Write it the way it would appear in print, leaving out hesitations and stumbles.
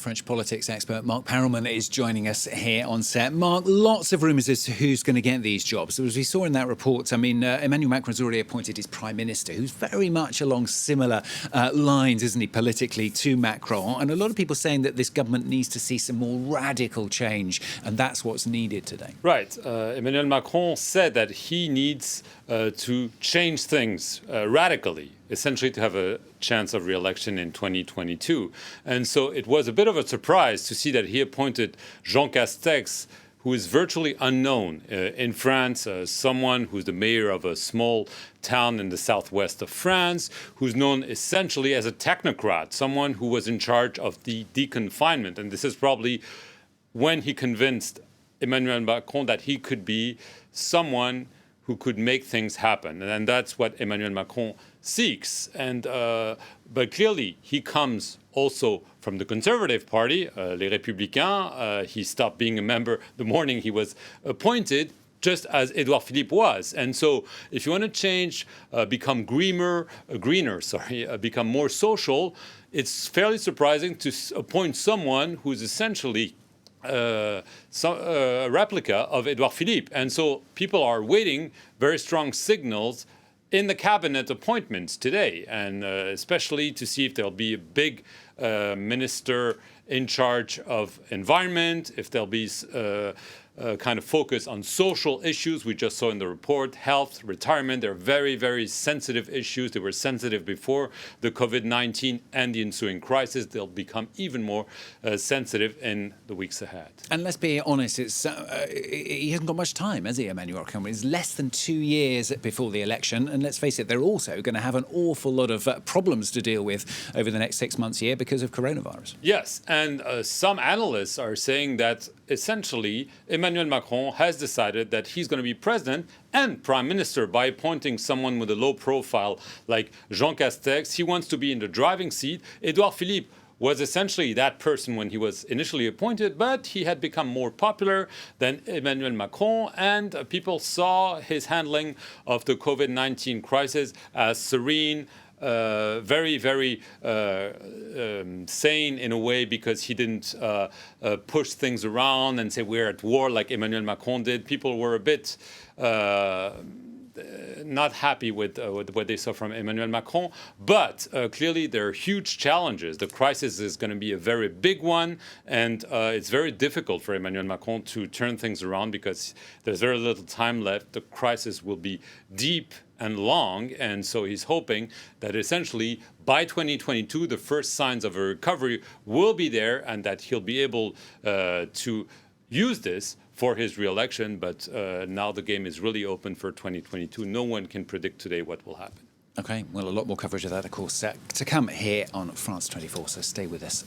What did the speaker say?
French politics expert Marc Perelman is joining us here on set. Marc, lots of rumours as to who's going to get these jobs. As we saw in that report, Emmanuel Macron's already appointed his Prime Minister, who's very much along similar lines, isn't he, politically, to Macron. And a lot of people saying that this government needs to see some more radical change, and that's what's needed today. Right. Emmanuel Macron said that he needs to change things radically, essentially to have a chance of re-election in 2022. And so it was a bit of a surprise to see that he appointed Jean Castex, who is virtually unknown in France, someone who's the mayor of a small town in the southwest of France, who's known essentially as a technocrat, someone who was in charge of the deconfinement. And this is probably when he convinced Emmanuel Macron that he could be someone who could make things happen. And that's what Emmanuel Macron seeks. But clearly, he comes also from the Conservative Party, Les Républicains. He stopped being a member the morning he was appointed, just as Edouard Philippe was. And so if you want to change, become greener, become more social, it's fairly surprising to appoint someone who's essentially a replica of Edouard Philippe. And so people are waiting very strong signals in the cabinet appointments today, and especially to see if there'll be a big minister in charge of environment, if there'll be kind of focus on social issues. We just saw in the report, health, retirement, they're very, very sensitive issues. They were sensitive before the COVID-19 and the ensuing crisis. They'll become even more sensitive in the weeks ahead. And let's be honest, he hasn't got much time, has he, Emmanuel Macron? It's less than 2 years before the election. And let's face it, they're also going to have an awful lot of problems to deal with over the next 6 months here because of coronavirus. Yes, and some analysts are saying that essentially Emmanuel Macron has decided that he's going to be president and prime minister by appointing someone with a low profile like Jean Castex. He wants to be in the driving seat. Edouard Philippe was essentially that person when he was initially appointed, but he had become more popular than Emmanuel Macron, and people saw his handling of the COVID-19 crisis as serene, very, very sane in a way, because he didn't push things around and say we're at war like Emmanuel Macron did. People were a bit not happy with what they saw from Emmanuel Macron, but clearly there are huge challenges. The crisis is going to be a very big one, and it's very difficult for Emmanuel Macron to turn things around because there's very little time left. The crisis will be deep and long, and so he's hoping that essentially by 2022 the first signs of a recovery will be there, and that he'll be able to use this for his re-election. But now the game is really open for 2022. No one can predict today what will happen. Okay, well, a lot more coverage of that, of course, to come here on France 24, so stay with us.